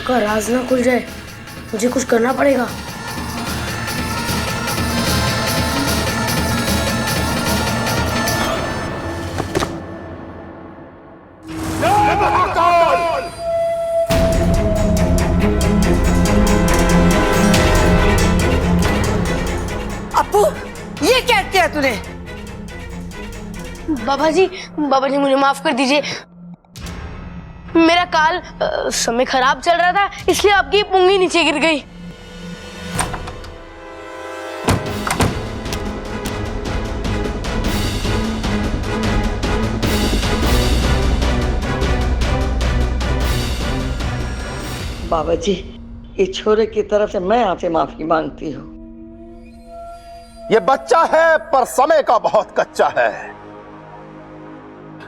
का राज ना खुल जाए, मुझे कुछ करना पड़ेगा। अप्पू, ये क्या किया तूने? बाबा जी मुझे माफ कर दीजिए। मेरा काल समय खराब चल रहा था, इसलिए आपकी पुंगी नीचे गिर गई। बाबा जी, इस छोरे की तरफ से मैं आपसे माफी मांगती हूँ। ये बच्चा है पर समय का बहुत कच्चा है।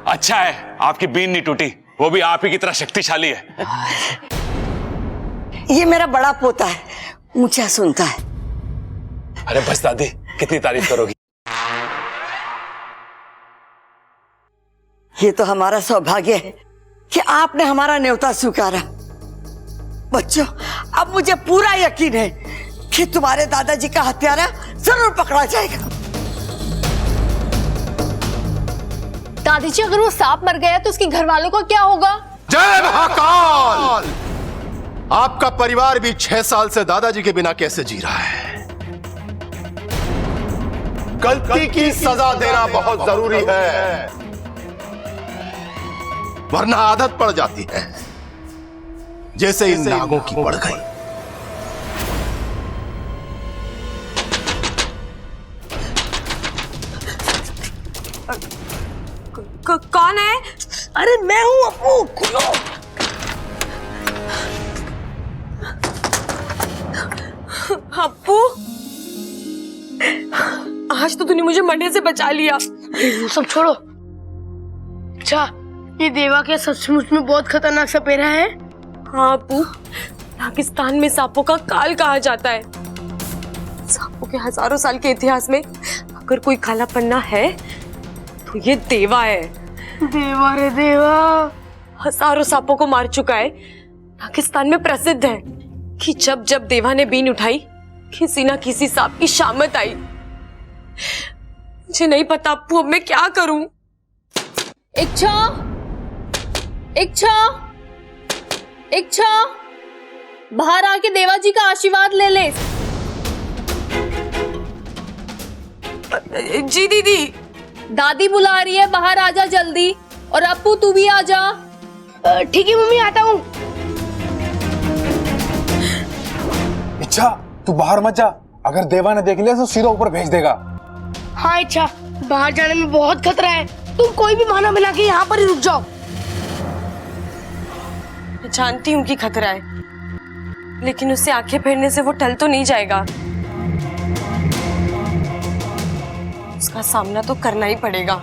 अच्छा है आपकी बीन नहीं टूटी, वो भी आप ही की तरह शक्तिशाली है। ये मेरा बड़ा पोता है, ऊंचा सुनता है। अरे बस दादी, कितनी तारीफ करोगी। ये तो हमारा सौभाग्य है कि आपने हमारा न्योता स्वीकारा। बच्चों, अब मुझे पूरा यकीन है कि तुम्हारे दादाजी का हत्यारा जरूर पकड़ा जाएगा। दादी जी, अगर वो सांप मर गया तो उसके घर वालों का क्या होगा? जय महाकाल! आपका परिवार भी 6 साल से दादाजी के बिना कैसे जी रहा है। गलती की सजा देना बहुत जरूरी है, वरना आदत पड़ जाती है, जैसे इन नागों की पड़ गई। कौन है? अरे मैं हूं अप्पू, खुलो। अप्पू, आज तो तूने मुझे मरने से बचा लिया। वो सब छोड़ो। अच्छा, ये देवा क्या सचमुच में बहुत खतरनाक सपेरा है? हाँ अप्पू, पाकिस्तान में सांपों का काल कहा जाता है। सांपों के हजारों साल के इतिहास में अगर कोई काला पन्ना है तो ये देवा है। देवा रे देवा, हजारों सांपों को मार चुका है। पाकिस्तान में प्रसिद्ध है कि जब जब देवा ने बीन उठाई, किसी ना किसी सांप की शामत आई। मुझे नहीं पता अप्पू, अब मैं क्या करूं? इच्छा, इच्छा, इच्छा, बाहर आके देवा जी का आशीर्वाद ले ले। जी दीदी। दादी बुला रही है, बाहर आजा जल्दी। और अप्पू तू भी आजा। ठीक है मम्मी, आता हूँ। इच्छा, तू बाहर मत जा, अगर देवा ने देख लिया तो सीधा ऊपर भेज देगा। हाँ इच्छा, बाहर जाने में बहुत खतरा है, तुम कोई भी बहाना बना के यहाँ पर ही रुक जाओ। मैं जानती हूँ कि खतरा है, लेकिन उससे आंखें फेरने से वो टल तो नहीं जाएगा। उसका सामना तो करना ही पड़ेगा।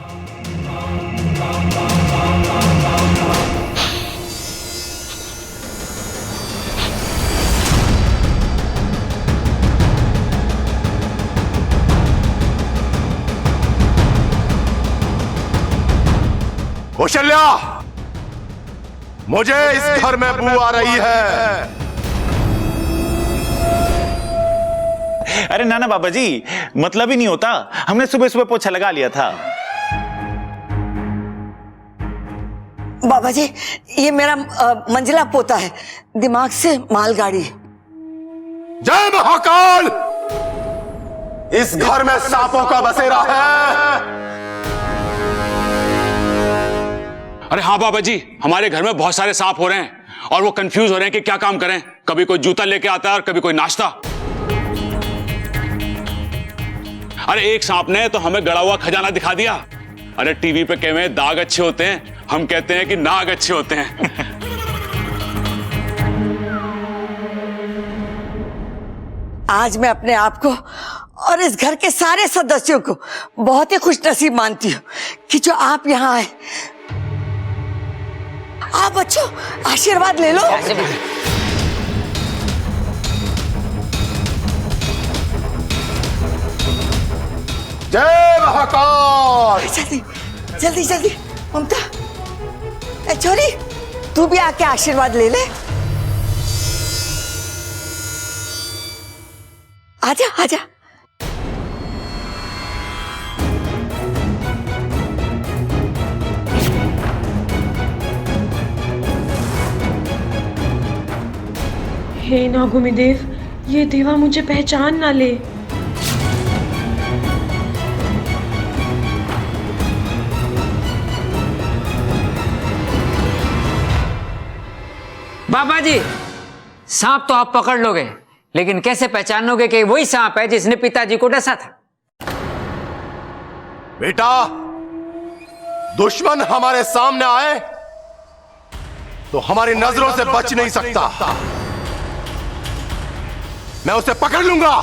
कौशल्या, मुझे इस घर में बू आ रही है। अरे नाना बाबा जी, मतलब ही नहीं होता, हमने सुबह सुबह पोछा लगा लिया था। बाबा जी, ये मेरा मंजिला पोता है, दिमाग से मालगाड़ी। जय महाकाल! इस घर में सांपों का बसेरा है। अरे हाँ बाबा जी, हमारे घर में बहुत सारे सांप हो रहे हैं और वो कंफ्यूज हो रहे हैं कि क्या काम करें। कभी कोई जूता लेके आता है और कभी कोई नाश्ता। अरे एक सांप ने तो हमें गड़ा हुआ खजाना दिखा दिया। अरे टीवी पे कहे हैं दाग अच्छे होते हैं, हम कहते हैं कि नाग अच्छे होते हैं। आज मैं अपने आप को और इस घर के सारे सदस्यों को बहुत ही खुशनसीब मानती हूँ कि जो आप यहाँ आए। आप बच्चों, आशीर्वाद ले लो। जय महाकाल! जल्दी जल्दी जल्दी। ममता, ए छोरी, तू भी आके आशीर्वाद ले ले। आजा आजा। हे नागुमिदेव, ये देवा मुझे पहचान ना ले। बाबा जी, सांप तो आप पकड़ लोगे, लेकिन कैसे पहचानोगे कि वही सांप है जिसने पिताजी को डसा था? बेटा, दुश्मन हमारे सामने आए तो हमारी नजरों से बच नहीं सकता। मैं उसे पकड़ लूंगा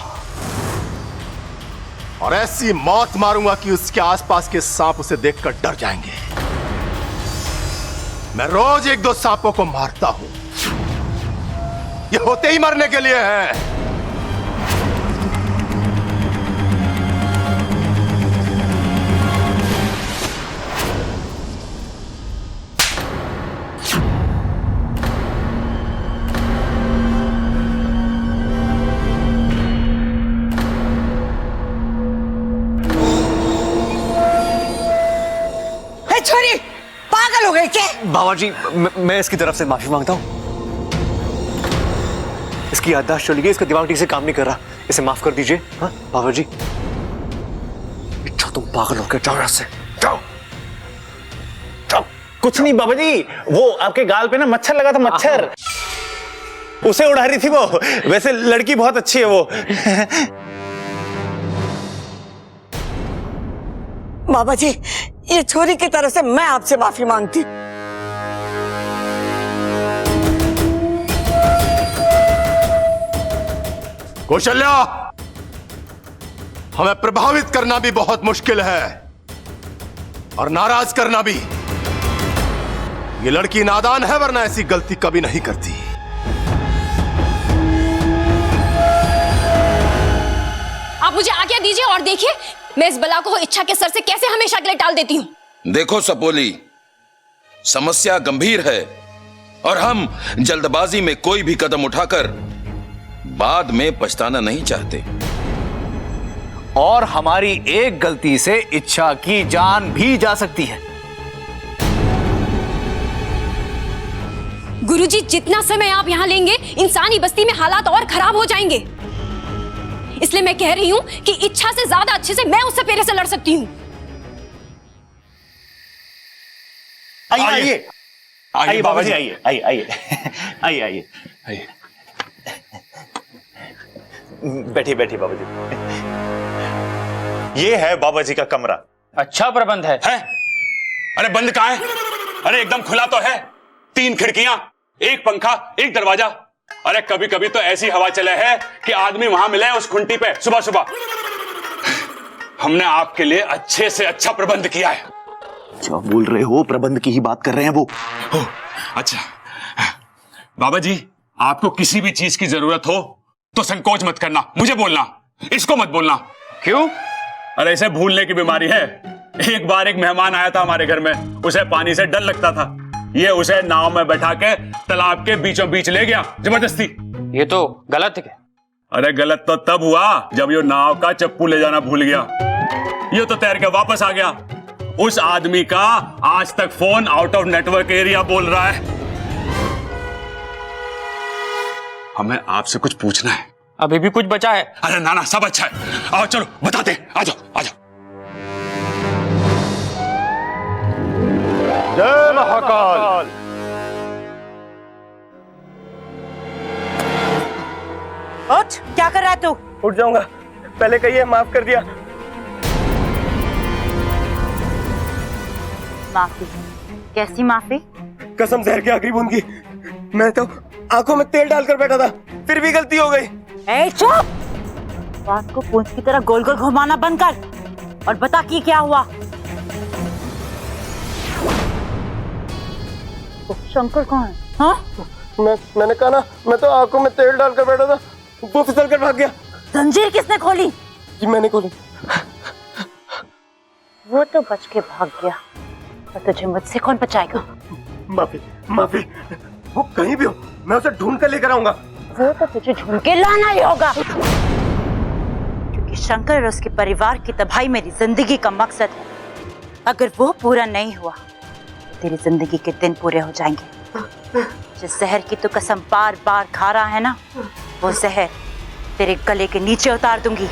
और ऐसी मौत मारूंगा कि उसके आसपास के सांप उसे देखकर डर जाएंगे। मैं रोज 1-2 सांपों को मारता हूं, ये होते ही मरने के लिए है। छोरी पागल हो गई क्या? बाबा जी, मैं इसकी तरफ से माफी मांगता हूं। इसकी याददाश्त चली गई, इसका दिमाग ठीक से काम नहीं कर रहा, इसे माफ कर दीजिए। हाँ बाबा जी। इच्छा, तुम पागल हो गए, जाओ यहां से, जाओ जाओ। कुछ नहीं बाबा जी, वो आपके गाल पे ना मच्छर लगा था, मच्छर उसे उड़ा रही थी वो। वैसे लड़की बहुत अच्छी है वो। बाबा जी, ये छोरी की तरफ से मैं आपसे माफी मांगती। कौशल्या, हमें प्रभावित करना भी बहुत मुश्किल है और नाराज करना भी। ये लड़की नादान है, वरना ऐसी गलती कभी नहीं करती। आप मुझे आज्ञा दीजिए और देखिए मैं इस बला को इच्छा के सर से कैसे हमेशा के लिए टाल देती हूं। देखो सपोली, समस्या गंभीर है और हम जल्दबाजी में कोई भी कदम उठाकर बाद में पछताना नहीं चाहते। और हमारी एक गलती से इच्छा की जान भी जा सकती है। गुरुजी, जितना समय आप यहां लेंगे इंसानी बस्ती में हालात और खराब हो जाएंगे। इसलिए मैं कह रही हूं कि इच्छा से ज्यादा अच्छे से मैं उस सपेरे से लड़ सकती हूं। आइए आइए बाबा जी, आइए आइए आइए आइए आइए आइए। बैठिए बैठिए बाबा जी। ये है बाबा जी का कमरा। अच्छा प्रबंध है? अरे बंद कहां है? अरे एकदम खुला तो है। 3 खिड़कियां, 1 पंखा, 1 दरवाजा। अरे कभी कभी तो ऐसी हवा चले है कि आदमी वहां मिले उस खुंटी पे सुबह सुबह। हमने आपके लिए अच्छे से अच्छा प्रबंध किया है। क्या बोल रहे हो? प्रबंध की ही बात कर रहे हैं वो। अच्छा बाबा जी, आपको किसी भी चीज की जरूरत हो तो संकोच मत करना, मुझे बोलना, इसको मत बोलना। क्यों? अरे इसे भूलने की बीमारी है। एक बार एक मेहमान आया था हमारे घर में, उसे पानी से डर लगता था। ये उसे नाव में बैठा के तालाब के बीचों बीच ले गया जबरदस्ती। ये तो गलत है। अरे गलत तो तब हुआ जब ये नाव का चप्पू ले जाना भूल गया। ये तो तैर के वापस आ गया। उस आदमी का आज तक phone out of network area बोल रहा है। हमें आपसे कुछ पूछना है। अभी भी कुछ बचा है? अरे ना ना, सब अच्छा है। आओ चलो बताते, आ जाओ आ जाओ। जय महाकाल। उठ, क्या कर रहा है तू? उठ जाऊंगा, पहले कहिए माफ कर दिया। माफी? कैसी माफी? कसम जहर की आखिरी बूंद की। मैं तो आंखों में तेल डालकर बैठा था, फिर भी गलती हो गई। ए चुप! बात को पूंछ की तरह गोल गोल घुमाना बंद कर और बता कि क्या हुआ। शंकर कौन है? हाँ? मैंने कहा ना, मैं तो आंखों में तेल डालकर बैठा था, वो फिसल कर भाग गया। जंजीर किसने खोली? जी मैंने खोली। वो तो बच के भाग गया, और तुझे मुझसे कौन बचाएगा? माफी माफी, वो कहीं भी हो मैं उसे ढूंढ कर लेकर आऊंगा। वो तो तुझे ढूंढ के लाना ही होगा। कि शंकर और उसके परिवार की तबाही मेरी जिंदगी का मकसद है। अगर वो पूरा नहीं हुआ तो तेरी जिंदगी के दिन पूरे हो जाएंगे। जिस जहर की तू कसम बार बार खा रहा है ना, वो जहर तेरे गले के नीचे उतार दूंगी।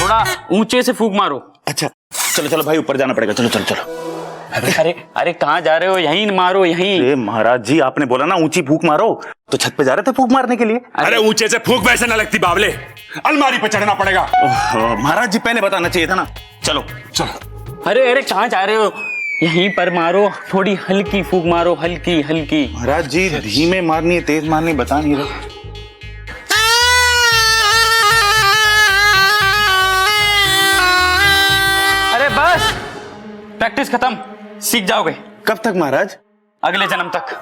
थोड़ा ऊंचे से फूंक मारो। अच्छा चलो चलो भाई, ऊपर जाना पड़ेगा। चलो चलो चलो। अरे अरे कहाँ जा रहे हो? यहीं मारो, यहीं। अरे महाराज जी, आपने बोला ना ऊंची फूंक मारो, तो छत पे जा रहे थे फूंक मारने के लिए। अरे ऊंचे से फूंक वैसे ना लगती बावले, अलमारी पे चढ़ना पड़ेगा। महाराज जी पहले बताना चाहिए था ना। चलो चलो। अरे अरे कहाँ जा रहे हो? यहीं पर मारो, थोड़ी हल्की फूंक मारो, हल्की हल्की। महाराज जी धीमे मारनी है तेज मारनी बता नहीं रहे। अरे बस, प्रैक्टिस खत्म, सीख जाओगे। कब तक महाराज? अगले जन्म तक।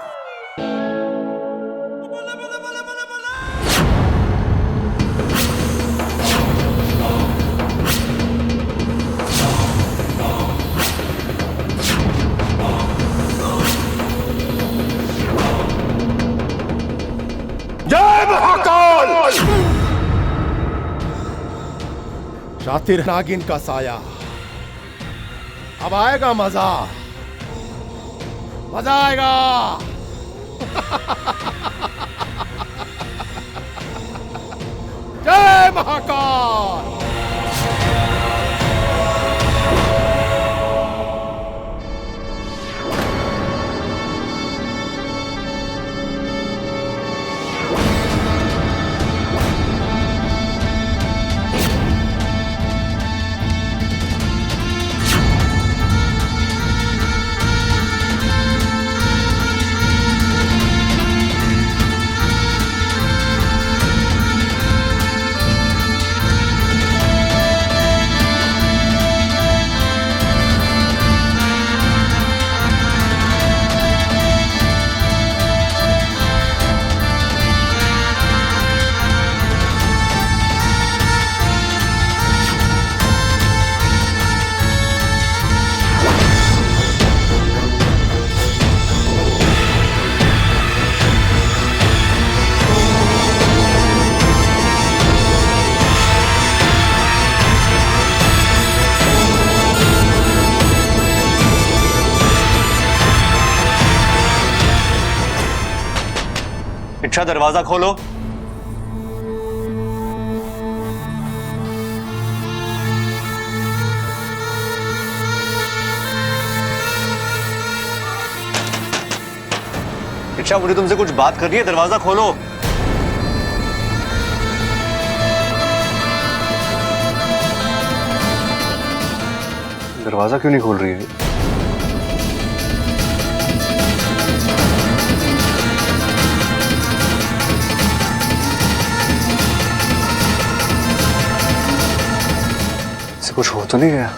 जय महाकाल! शातिर नागिन का साया, अब आएगा मजा, मजा आएगा। जय महाकाल! इच्छा दरवाजा खोलो। इच्छा मुझे तुमसे कुछ बात करनी है, दरवाजा खोलो। दरवाजा क्यों नहीं खोल रही है? कुछ हो तो नहीं गया?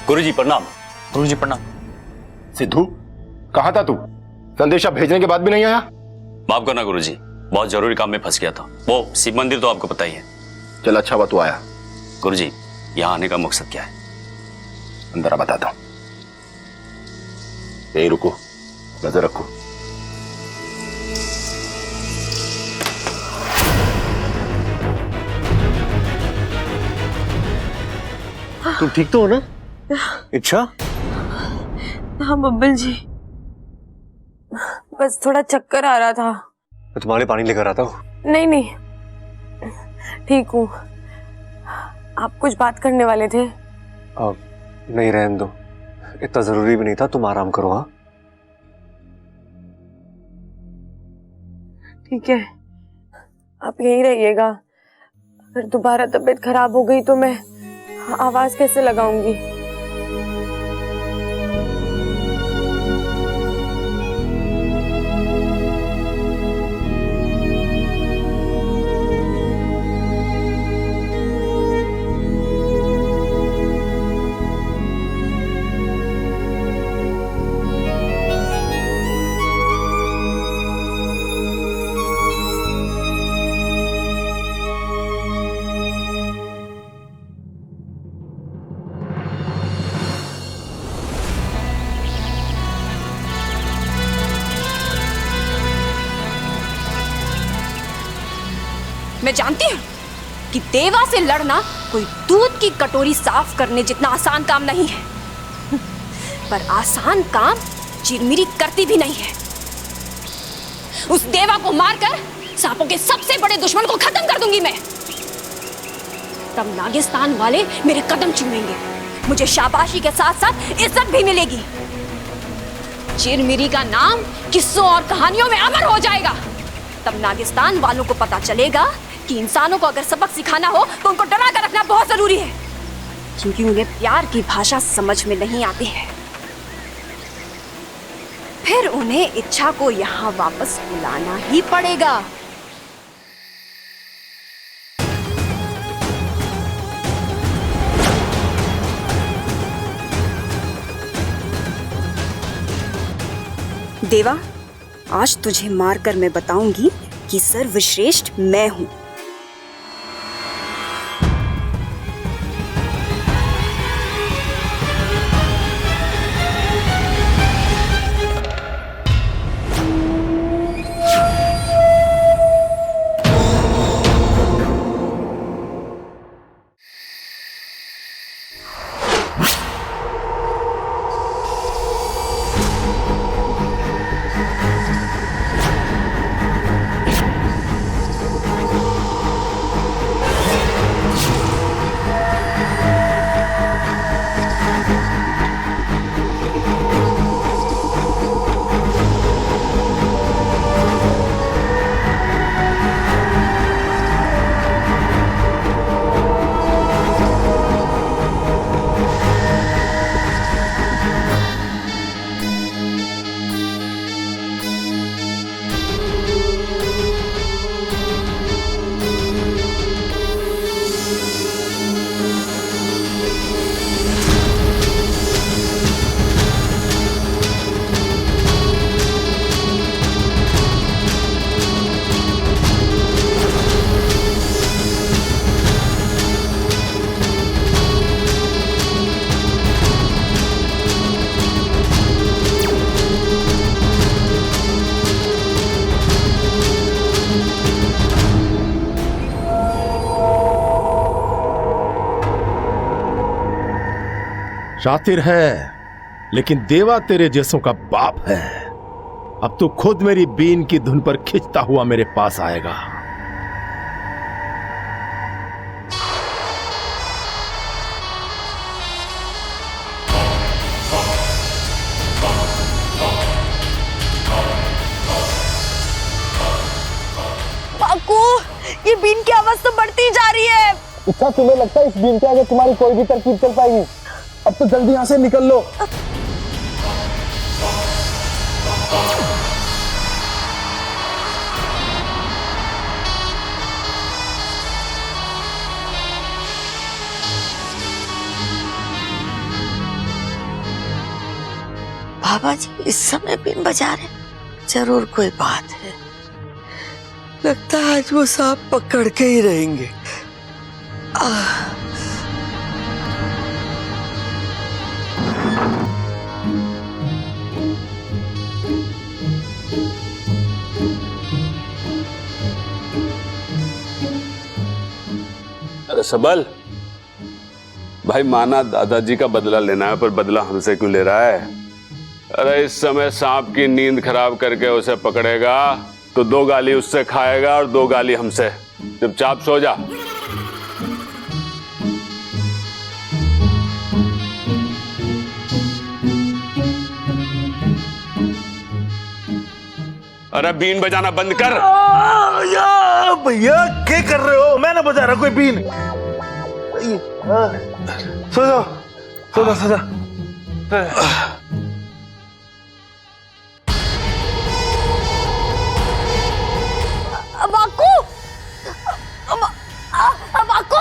गुरुजी प्रणाम। गुरुजी प्रणाम। सिद्धू, कहाँ था तू? संदेशा भेजने के बाद भी नहीं आया? माफ करना गुरुजी, बहुत जरूरी काम में फंस गया था। वो शिव मंदिर तो आपको पता ही है। चल अच्छा हुआ तू आया। गुरुजी, यहाँ आने का मकसद क्या है? अंदर आ, बताता हूं। यही रुको, नजर रखो। तुम ठीक तो हो ना? इच्छा? हाँ बब्बल जी, बस थोड़ा चक्कर आ रहा था। मैं तुम्हारे पानी लेकर आता हूँ। नहीं नहीं, ठीक हूँ। आप कुछ बात करने वाले थे? नहीं, रहने दो, इतना जरूरी भी नहीं था। तुम आराम करो। हाँ ठीक है, आप यहीं रहिएगा। अगर दोबारा तबीयत खराब हो गई तो मैं आवाज कैसे लगाऊंगी? मैं जानती हूँ कि देवा से लड़ना कोई दूध की कटोरी साफ करने जितना आसान काम नहीं है, पर आसान काम चिरमिरी करती भी नहीं है। उस देवा को मारकर सांपों के सबसे बड़े दुश्मन को खत्म कर दूंगी मैं। तब नागिस्तान वाले मेरे कदम चूमेंगे, मुझे शाबाशी के साथ साथ इज्जत भी मिलेगी। चिरमिरी का नाम किस्सों और कहानियों में अमर हो जाएगा। तब नागिस्तान वालों को पता चलेगा कि इंसानों को अगर सबक सिखाना हो तो उनको डरा कर रखना बहुत जरूरी है, क्योंकि उन्हें प्यार की भाषा समझ में नहीं आती है। फिर उन्हें इच्छा को यहाँ वापस बुलाना ही पड़ेगा। देवा, आज तुझे मारकर मैं बताऊंगी कि सर्वश्रेष्ठ मैं हूं। शातिर है, लेकिन देवा तेरे जैसों का बाप है। अब तू खुद मेरी बीन की धुन पर खिंचता हुआ मेरे पास आएगा। बाकू, ये बीन की आवाज तो बढ़ती जा रही है। इच्छा, तुम्हें लगता है इस बीन के आगे तुम्हारी कोई भी तरकीब चल पाएगी? अब तो जल्दी यहाँ से निकल लो। बाबा जी इस समय बीन बजा रहे, जरूर कोई बात है। लगता है आज वो सांप पकड़ के ही रहेंगे। अरे सबल भाई, माना दादाजी का बदला लेना है, पर बदला हमसे क्यों ले रहा है? अरे इस समय सांप की नींद खराब करके उसे पकड़ेगा तो 2 गाली उससे खाएगा और 2 गाली हमसे। चुपचाप सो जा। अरे बीन बजाना बंद कर। भैया क्या कर रहे हो? मैं ना बजा रहा कोई बीन। सो जाओ, सो जाओ, सो जाओ। Baku, Baku.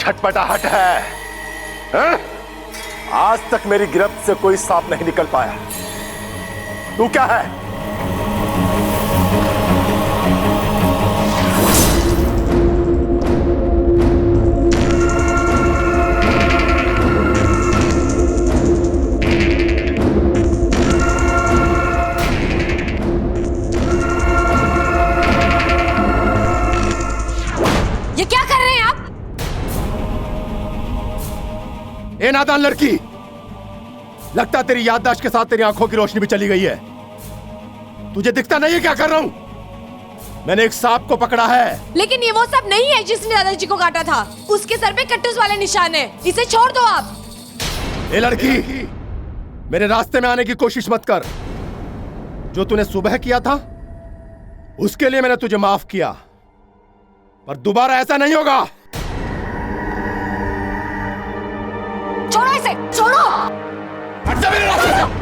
छटपटाहट है, हैं? आज तक मेरी गिरफ्त से कोई सांप नहीं निकल पाया। तू क्या है? ये क्या कर रहे हैं आप? ए नादान लड़की, लगता तेरी याददाश्त के साथ तेरी आंखों की रोशनी भी चली गई है। तुझे दिखता नहीं है क्या कर रहा हूं? मैंने एक सांप को पकड़ा है। लेकिन ये वो सब नहीं है जिसने दादाजी को काटा था। उसके सर पे कट्टूस वाले निशान है। इसे छोड़ दो आप। ए लड़की, मेरे रास्ते में आने की कोशिश मत कर। जो तूने सुबह किया था उसके लिए मैंने तुझे माफ किया, पर दोबारा ऐसा नहीं होगा। छोड़ो इसे, छोड़ो। हट जा मेरे रास्ते से।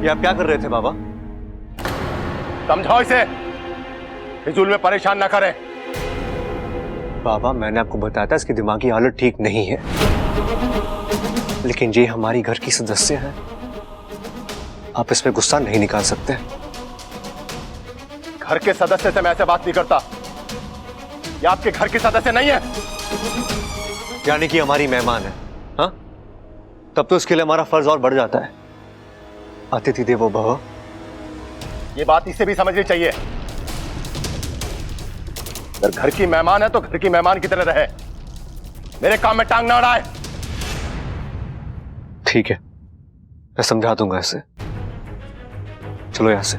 ये आप क्या कर रहे थे बाबा? समझाओ इसे, फिजूल में परेशान ना करें। बाबा मैंने आपको बताया था इसकी दिमागी हालत ठीक नहीं है, लेकिन ये हमारी घर की सदस्य है, आप इस पे गुस्सा नहीं निकाल सकते। घर के सदस्य से मैं ऐसे बात नहीं करता। ये आपके घर की सदस्य नहीं है। यानी कि हमारी मेहमान है, हाँ? तब तो इसके लिए हमारा फर्ज और बढ़ जाता है। अतिथि देवो भव। ये बात इसे भी समझनी चाहिए। अगर घर की मेहमान है तो घर की मेहमान की तरह रहे, मेरे काम में टांग ना अड़ाए। ठीक है, मैं समझा दूंगा इसे। चलो यहां से।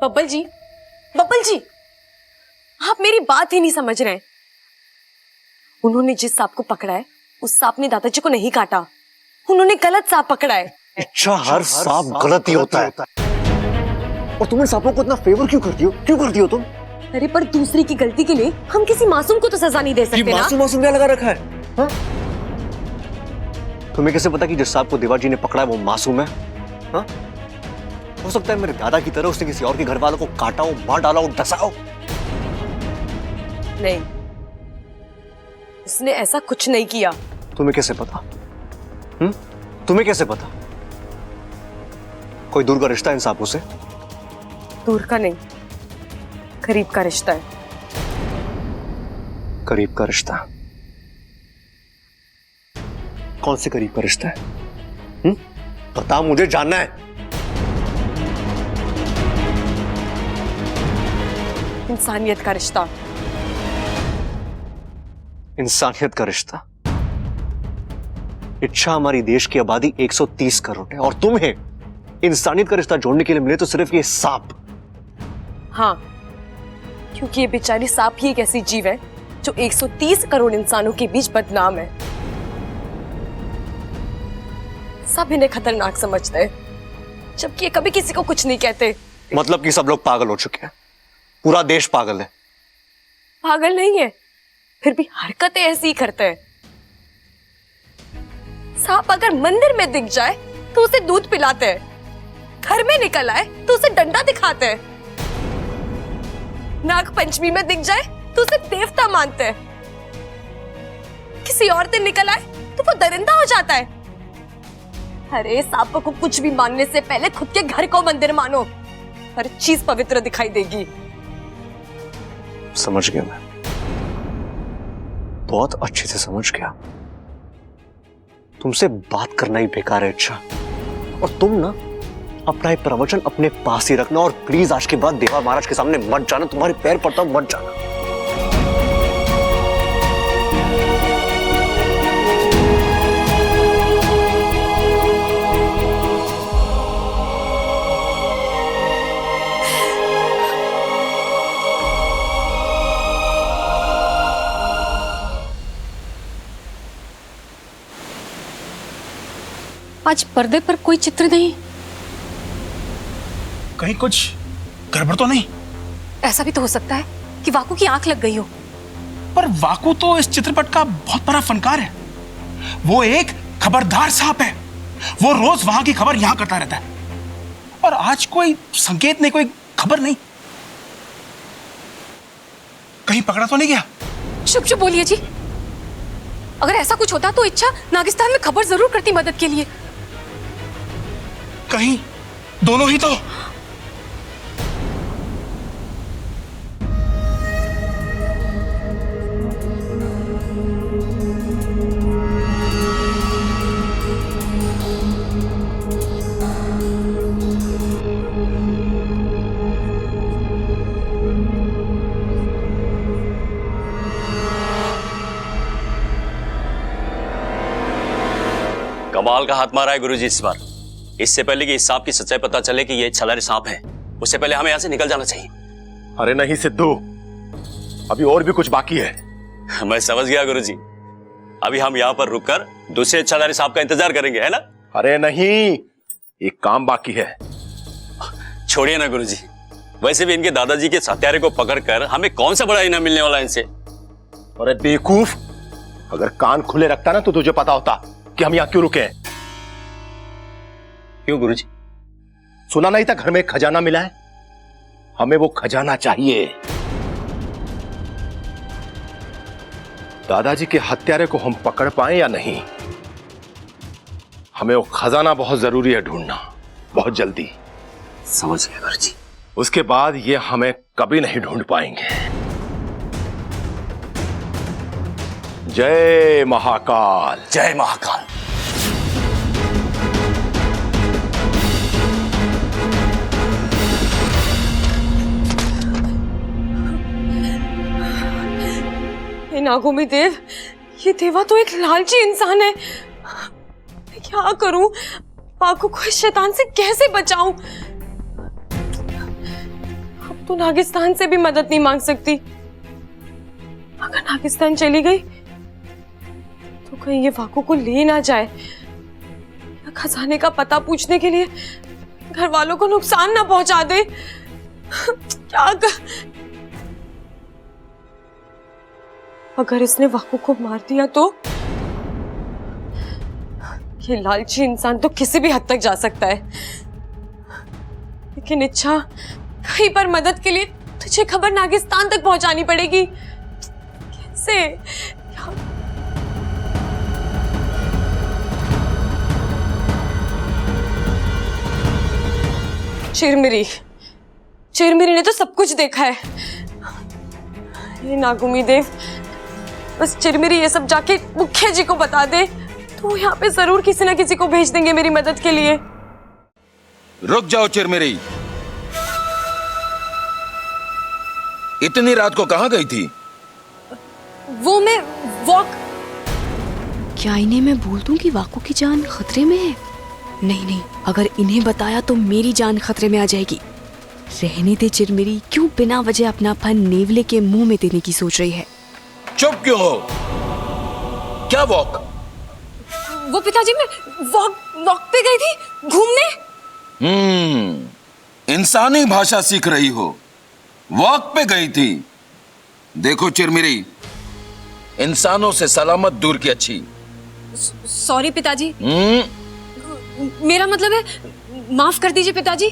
बब्बल जी, बब्बल जी, आप मेरी बात ही नहीं समझ रहे हैं। उन्होंने जिस सांप को पकड़ा है उस सांप ने दादाजी को नहीं काटा, उन्होंने गलत सांप पकड़ा है। अच्छा, हर सांप गलत ही होता है। और तुम इन सांपों को इतना फेवर क्यों करती हो? क्यों करती हो तुम? अरे पर दूसरे की गलती के लिए हम किसी मासूम को तो सजा नहीं दे सकते ना। मासूम क्या लगा रखा है, हाँ? तुम्हें कैसे पता कि जिस सांप को देवाजी ने पकड़ा है वो मासूम है? हाँ? हो सकता है मेरे दादा की तरह उसने किसी और के घर वालों को काटा हो, मार डाला हो, डसा हो। नहीं, उसने ऐसा कुछ नहीं किया। तुम्हें कैसे पता? तुम्हें कैसे पता? कोई दूर का रिश्ता इन सांपों से? दूर का नहीं, करीब का रिश्ता है। करीब का रिश्ता? कौन से करीब का रिश्ता है? बता, मुझे जानना है। इंसानियत का रिश्ता। इंसानियत का रिश्ता? इच्छा हमारी देश की आबादी 130 करोड़ है और तुम्हें इंसानियत का रिश्ता जोड़ने के लिए मिले तो सिर्फ ये सांप। हाँ, क्योंकि ये बेचारी सांप ही एक ऐसी जीव है जो 130 करोड़ इंसानों के बीच बदनाम है। सब इन्हें खतरनाक समझते हैं, जबकि ये कभी किसी को कुछ नहीं कहते। मतलब कि सब लोग पागल हो चुके हैं, पूरा देश पागल है। पागल नहीं है, फिर भी हरकतें ऐसी ही करते हैं। सांप अगर मंदिर में दिख जाए तो उसे दूध पिलाते हैं, घर में निकल आए तो उसे डंडा दिखाते हैं, नाग पंचमी में दिख जाए तो उसे देवता मानते हैं, किसी और दिन निकल आए तो वो दरिंदा हो जाता है। अरे सांप को कुछ भी मानने से पहले खुद के घर को मंदिर मानो, हर चीज पवित्र दिखाई देगी। समझ गया मैं, बहुत अच्छे से समझ गया। तुमसे बात करना ही बेकार है। अच्छा, और तुम ना अपना एक प्रवचन अपने पास ही रखना और प्लीज आज के बाद देवा महाराज के सामने मत जाना। तुम्हारे पैर पड़ता हूं, मत जाना। आज पर्दे पर कोई चित्र नहीं। कहीं कुछ गड़बड़ तो नहीं? ऐसा भी तो हो सकता है कि वाकू की आंख लग गई हो। पर वाकू तो इस चित्रपट का बहुत बड़ा फनकार है। वो एक खबरदार सांप है। वो रोज वहां की खबर यहां करता रहता है, और आज कोई संकेत नहीं, कोई खबर नहीं। कहीं पकड़ा तो नहीं गया? चुप चुप बोलिए जी। अगर ऐसा कुछ होता तो इच्छा नागिस्तान में खबर जरूर करती मदद के लिए। कहीं दोनों ही तो। कमाल का हाथ मारा है गुरुजी इस बार। इससे पहले कि इस सांप की सच्चाई पता चले कि ये छलारी सांप है, उससे पहले हमें यहां से निकल जाना चाहिए। अरे नहीं सिद्धू, अभी और भी कुछ बाकी है। मैं समझ गया गुरुजी। अभी हम यहाँ पर रुककर दूसरे छलारी सांप का इंतजार करेंगे, है ना? अरे नहीं, एक काम बाकी है। छोड़िए ना गुरुजी, वैसे भी इनके दादाजी के हत्यारे को पकड़कर हमें कौन सा बड़ा इनाम मिलने वाला है इनसे। अरे बेवकूफ, अगर कान खुले रखता ना तो तुझे पता होता कि हम यहां क्यों रुके हैं। क्यों गुरुजी? सुना नहीं था घर में एक खजाना मिला है? हमें वो खजाना चाहिए। दादाजी के हत्यारे को हम पकड़ पाए या नहीं, हमें वो खजाना बहुत जरूरी है ढूंढना, बहुत जल्दी। समझ गया गुरुजी। उसके बाद ये हमें कभी नहीं ढूंढ पाएंगे। जय महाकाल। जय महाकाल। नागोमी देव, ये देवा तो एक लालची इंसान है। मैं क्या करूं? वाकू को इस शैतान से कैसे बचाऊं? अब तो नागिस्तान से भी मदद नहीं मांग सकती। अगर नागिस्तान चली गई तो कहीं ये वाकू को ले ना जाए, या खजाने का पता पूछने के लिए घर वालों को नुकसान ना पहुंचा दे। क्या अगर इसने वाकू को मार दिया तो ये लालची इंसान तो किसी भी हद तक जा सकता है। लेकिन इच्छा, कहीं पर मदद के लिए तुझे खबर नागिस्तान तक पहुंचानी पड़ेगी। कैसे? चिरमिरी, चिरमिरी ने तो सब कुछ देखा है। ये नागुमी देव, बस चिरमिरी ये सब जाके मुखिया जी को बता दे तो यहाँ पे जरूर किसी ना किसी को भेज देंगे मेरी मदद के लिए। रुक जाओ चिरमिरी, इतनी रात को कहां गई थी? वो मैं वॉक। क्या इन्हें मैं बोल दूं कि वाकू की जान खतरे में है? नहीं नहीं, अगर इन्हें बताया तो मेरी जान खतरे में आ जाएगी। रहने दे चिरमिरी, क्यों बिना वजह अपना फन नेवले के मुंह में देने की सोच रही है? चुप क्यों हो? क्या वॉक? वो पिताजी, मैं वॉक पे गई थी घूमने। इंसानी भाषा सीख रही हो, वॉक पे गई थी। देखो चिरमिरी, इंसानों से सलामत दूर की अच्छी। सॉरी पिताजी। मेरा मतलब है, माफ कर दीजिए पिताजी।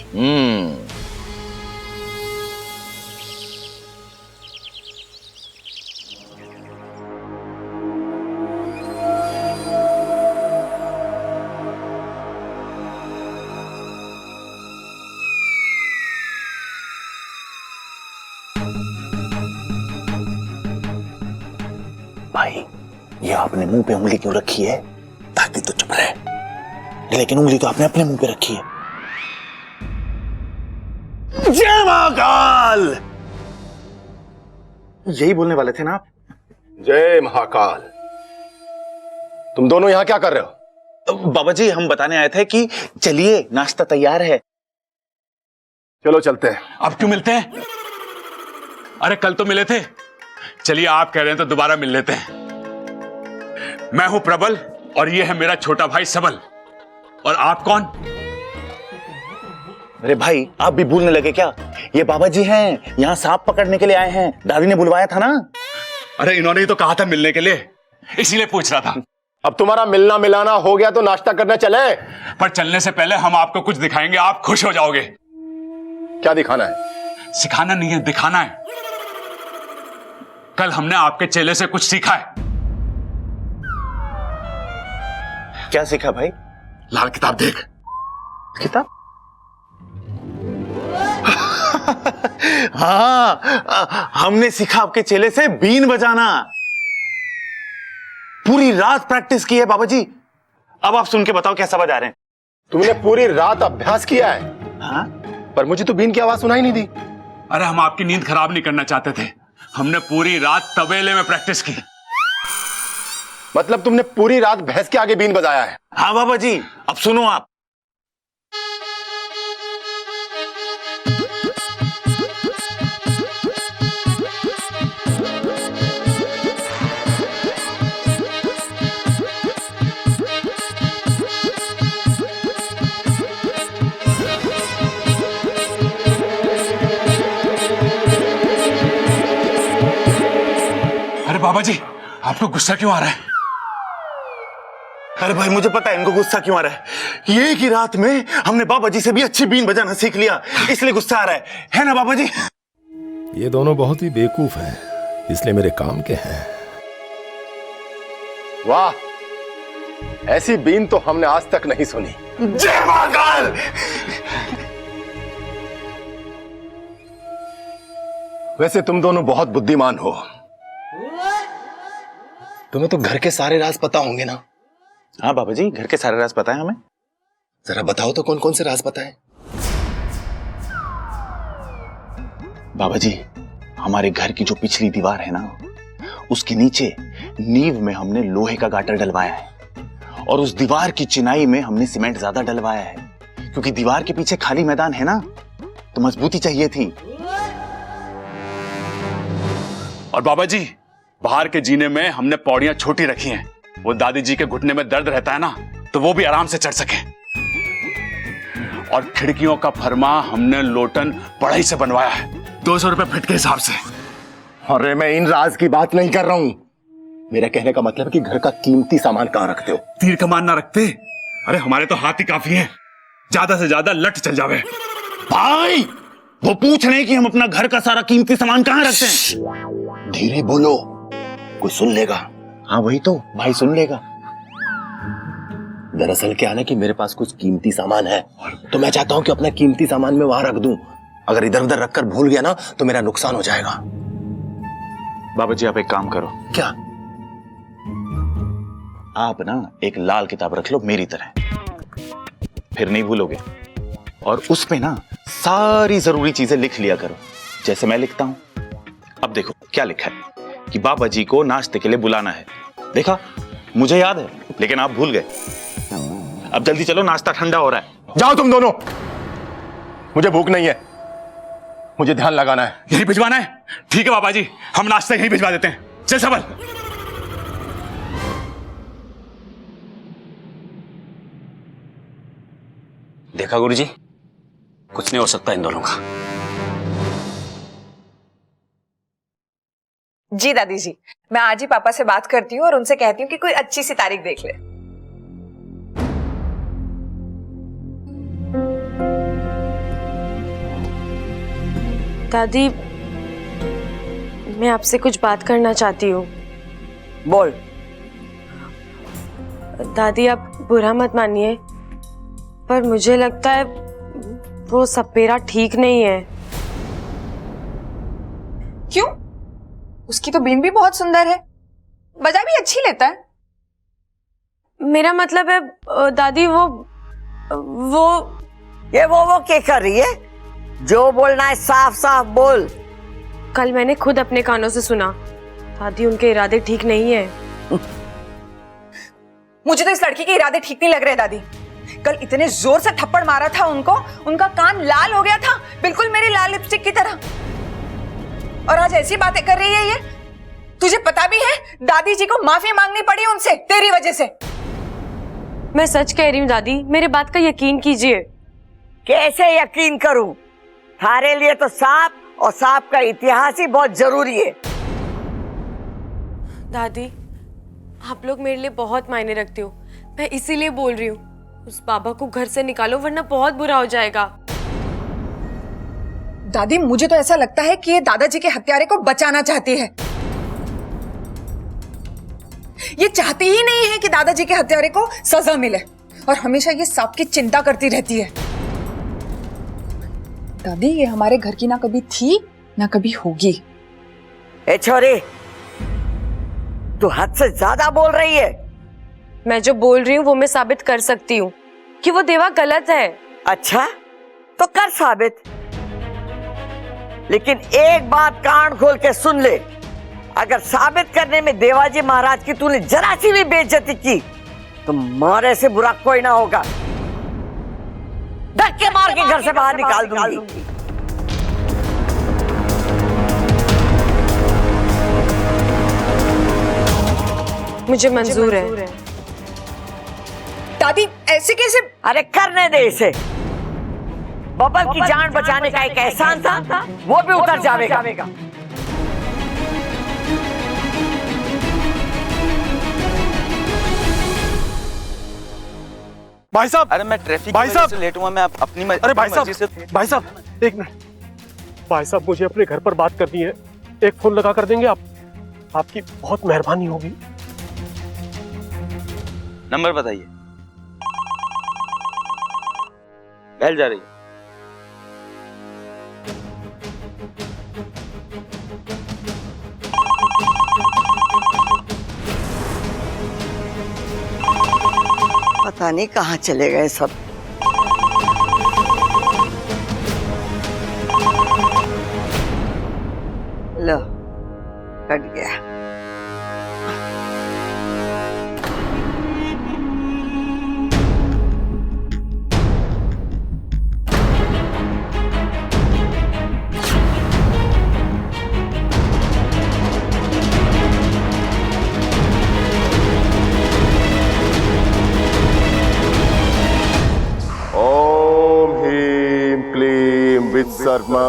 भाई, ये आपने मुंह पे उंगली क्यों रखी है? ताकि तो चुप रहे, लेकिन उंगली तो आपने अपने मुंह पे रखी है। जय महाकाल! यही बोलने वाले थे ना आप? जय महाकाल। तुम दोनों यहां क्या कर रहे हो? बाबा जी, हम बताने आए थे कि चलिए, नाश्ता तैयार है। चलो चलते हैं। अब क्यों मिलते हैं? अरे कल तो मिले थे। चलिए, आप कह रहे हैं तो दोबारा मिल लेते हैं। मैं हूं प्रबल और ये है मेरा छोटा भाई सबल। और आप कौन? अरे भाई, आप भी भूलने लगे क्या ये बाबा जी हैं, यहाँ सांप पकड़ने के लिए आए हैं। दादी ने बुलवाया था ना। अरे इन्होंने ही तो कहा था मिलने के लिए, इसीलिए पूछ रहा था। अब तुम्हारा मिलना मिलाना हो गया तो नाश्ता करने चले। पर चलने से पहले हम आपको कुछ दिखाएंगे, आप खुश हो जाओगे। क्या दिखाना है? सिखाना नहीं है, दिखाना है। कल हमने आपके चेले से कुछ सीखा है। क्या सीखा भाई? लाल किताब देख। किताब? हाँ, हमने सीखा आपके चेले से बीन बजाना। पूरी रात प्रैक्टिस की है बाबा जी। अब आप सुन के बताओ कैसा बजा रहे हैं। तुमने पूरी रात अभ्यास किया है? हाँ, पर मुझे तो बीन की आवाज सुनाई नहीं दी। अरे हम आपकी नींद खराब नहीं करना चाहते थे, हमने पूरी रात तबेले में प्रैक्टिस की। मतलब तुमने पूरी रात भैंस के आगे बीन बजाया है? हाँ बाबा जी, अब सुनो आप। अरे बाबा जी, आपको गुस्सा क्यों आ रहा है? अरे भाई मुझे पता है इनको गुस्सा क्यों आ रहा है। ये की रात में हमने बाबा जी से भी अच्छी बीन बजाना सीख लिया, इसलिए गुस्सा आ रहा है ना बाबा जी? ये दोनों बहुत ही बेवकूफ हैं, इसलिए मेरे काम के हैं। वाह, ऐसी बीन तो हमने आज तक नहीं सुनी। जय महाकाल। वैसे तुम दोनों बहुत बुद्धिमान हो। तुम्हें तो घर के सारे राज पता होंगे ना? हाँ बाबा जी, घर के सारे राज पता है हमें। जरा बताओ तो कौन कौन से राज पता है? बाबा जी, हमारे घर की जो पिछली दीवार है ना, उसके नीचे नींव में हमने लोहे का गाटर डलवाया है और उस दीवार की चिनाई में हमने सीमेंट ज्यादा डलवाया है, क्योंकि दीवार के पीछे खाली मैदान है ना, तो मजबूती चाहिए थी। और बाबा जी, बाहर के जीने में हमने पौड़ियां छोटी रखी हैं, वो दादी जी के घुटने में दर्द रहता है ना, तो वो भी आराम से चढ़ सके। और खिड़कियों का फरमा हमने लोटन पढ़ाई से बनवाया है, 200 रुपए फिट के हिसाब से। अरे मैं इन राज की बात नहीं कर रहा हूं। मेरा कहने का मतलब है कि घर का कीमती सामान कहां रखते हो? तीर कमान ना रखते? अरे हमारे तो हाथ ही काफी है, ज्यादा से ज्यादा लठ चल जावे। भाई वो पूछ रहे हैं कि हम अपना घर का सारा कीमती सामान कहां रखते हैं। धीरे बोलो, कोई सुन लेगा। हाँ वही तो, भाई सुन लेगा। दरअसल क्या है ना कि मेरे पास कुछ कीमती सामान है, तो मैं चाहता हूं कि अपना कीमती सामान मैं वहां रख दूं। अगर इधर उधर रखकर भूल गया ना तो मेरा नुकसान हो जाएगा। बाबा जी आप एक काम करो। क्या? आप ना एक लाल किताब रख लो मेरी तरह, फिर नहीं भूलोगे। और उस पे ना सारी जरूरी चीजें लिख लिया करो, जैसे मैं लिखता हूं। अब देखो क्या लिखा है कि बाबा जी को नाश्ते के लिए बुलाना है। देखा, मुझे याद है, लेकिन आप भूल गए। अब जल्दी चलो, नाश्ता ठंडा हो रहा है। जाओ तुम दोनों, मुझे भूख नहीं है, मुझे ध्यान लगाना है। यही भिजवाना है? ठीक है बाबा जी, हम नाश्ता यही भिजवा देते हैं। चल सबल। देखा गुरुजी, कुछ नहीं हो सकता इन दोनों का। जी दादी जी, मैं आज ही पापा से बात करती हूँ और उनसे कहती हूँ कि कोई अच्छी सी तारीख देख ले। दादी, मैं आपसे कुछ बात करना चाहती हूँ। बोल। दादी आप बुरा मत मानिए, पर मुझे लगता है वो सपेरा ठीक नहीं है। क्यों? उसकी तो बीन भी बहुत सुंदर है, बजा भी अच्छी लेता है। मेरा मतलब है दादी वो ये क्या कर रही है? जो बोलना है साफ साफ बोल। कल मैंने खुद अपने कानों से सुना, दादी उनके इरादे ठीक नहीं है। मुझे तो इस लड़की के इरादे ठीक नहीं लग रहे दादी। कल इतने जोर से थप्पड़ मारा था उनको, उनका कान लाल हो गया था, बिल्कुल मेरी लाल लिपस्टिक की तरह। और आज ऐसी बातें कर रही है ये। तुझे पता भी है दादी जी को माफी मांगनी पड़ी उनसे तेरी वजह से। मैं सच कह रही हूँ दादी, मेरे बात का यकीन कीजिए। कैसे यकीन करूं? थारे लिए तो सांप और सांप का इतिहास ही बहुत जरूरी है। दादी, आप लोग मेरे लिए बहुत मायने रखते हो, मैं इसीलिए बोल रही हूँ। उस बाबा को घर से निकालो वरना बहुत बुरा हो जाएगा। दादी, मुझे तो ऐसा लगता है कि ये दादाजी के हत्यारे को बचाना चाहती है। ये चाहती ही नहीं है कि दादाजी के हत्यारे को सजा मिले और हमेशा ये सांप की चिंता करती रहती है। दादी, ये हमारे घर की ना कभी थी ना कभी होगी। ए छोरी, तू हद से ज्यादा बोल रही है। मैं जो बोल रही हूँ वो मैं साबित कर सकती हूँ कि वो देवा गलत है। अच्छा, तो कर साबित। लेकिन एक बात कान खोल के सुन ले, अगर साबित करने में देवाजी महाराज की तूने जरा सी भी बेइज्जती की तो मारे से बुरा कोई ना होगा। धक्के मार के घर से बाहर निकाल दूंगी। मुझे मंजूर है। दादी, ऐसे कैसे? अरे करने दे इसे। बबल की जान बचाने का एक एहसान था, वो भी उतर जाएगा। भाई साहब, अरे मैं ट्रैफिक भाई साहब से लेट हुआ, मैं अपनी अरे भाई साहब एक मिनट। भाई साहब, मुझे अपने घर पर बात करनी है, एक फोन लगा कर देंगे आप? आपकी बहुत मेहरबानी होगी। नंबर बताइए। बेल जा रही है। पता नहीं कहाँ चले गए सब। लो, कट गया।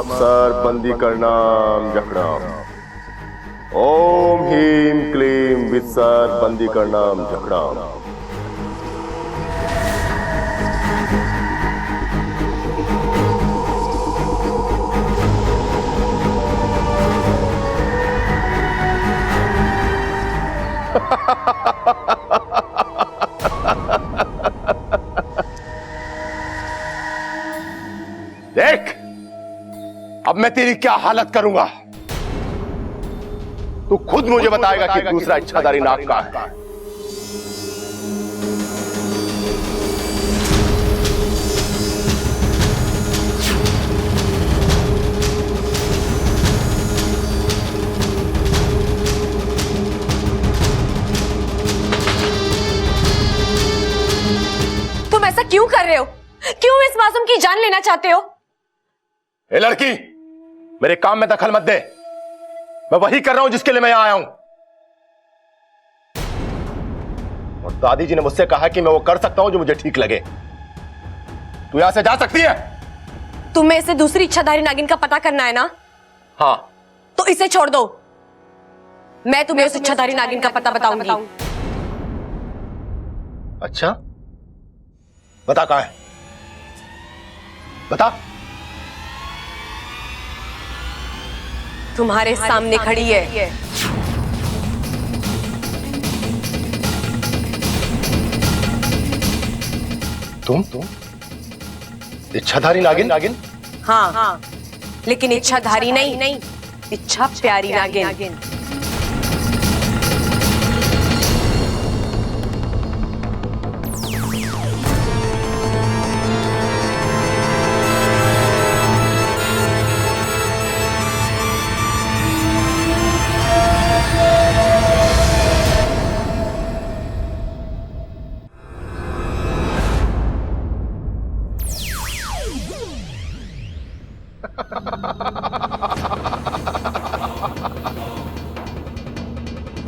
सर बंदी करनाम जखड़ाम। ओम हीम क्लीम वित्सर बंदी करनाम जखड़ाम। देख, अब मैं तेरी क्या हालत करूंगा, तू खुद मुझे बताएगा कि दूसरा इच्छाधारी नाग कहां है। तुम ऐसा क्यों कर रहे हो? क्यों इस मासूम की जान लेना चाहते हो? ए लड़की, मेरे काम में दखल मत दे। मैं वही कर रहा हूं जिसके लिए मैं यहां आया हूं। और दादी जी ने मुझसे कहा कि मैं वो कर सकता हूं जो मुझे ठीक लगे। तू यहां से जा सकती है। तुम्हें इसे दूसरी इच्छाधारी नागिन का पता करना है ना? हाँ। तो इसे छोड़ दो, मैं तुम्हें उस इच्छाधारी नागिन का पता बताऊंगी। अच्छा, बता कहां है, बता। तुम्हारे सामने खड़ी है। तुम इच्छाधारी नागिन? हाँ, लेकिन इच्छाधारी नहीं, इच्छा प्यारी नागिन।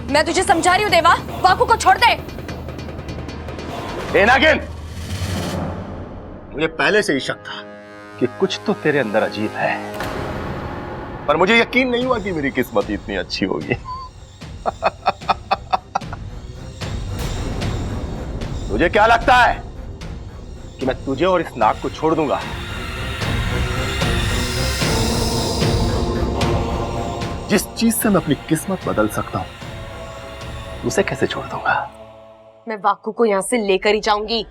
मैं तुझे समझा रही हूं देवा, वाकू को छोड़ दे। ए नागिन, मुझे पहले से ही शक था कि कुछ तो तेरे अंदर अजीब है, पर मुझे यकीन नहीं हुआ कि मेरी किस्मत इतनी अच्छी होगी। तुझे क्या लगता है कि मैं तुझे और इस नाग को छोड़ दूंगा? जिस चीज से मैं अपनी किस्मत बदल सकता हूं उसे कैसे छोड़ दूंगा? मैं वाकू को यहां से लेकर ही जाऊंगी।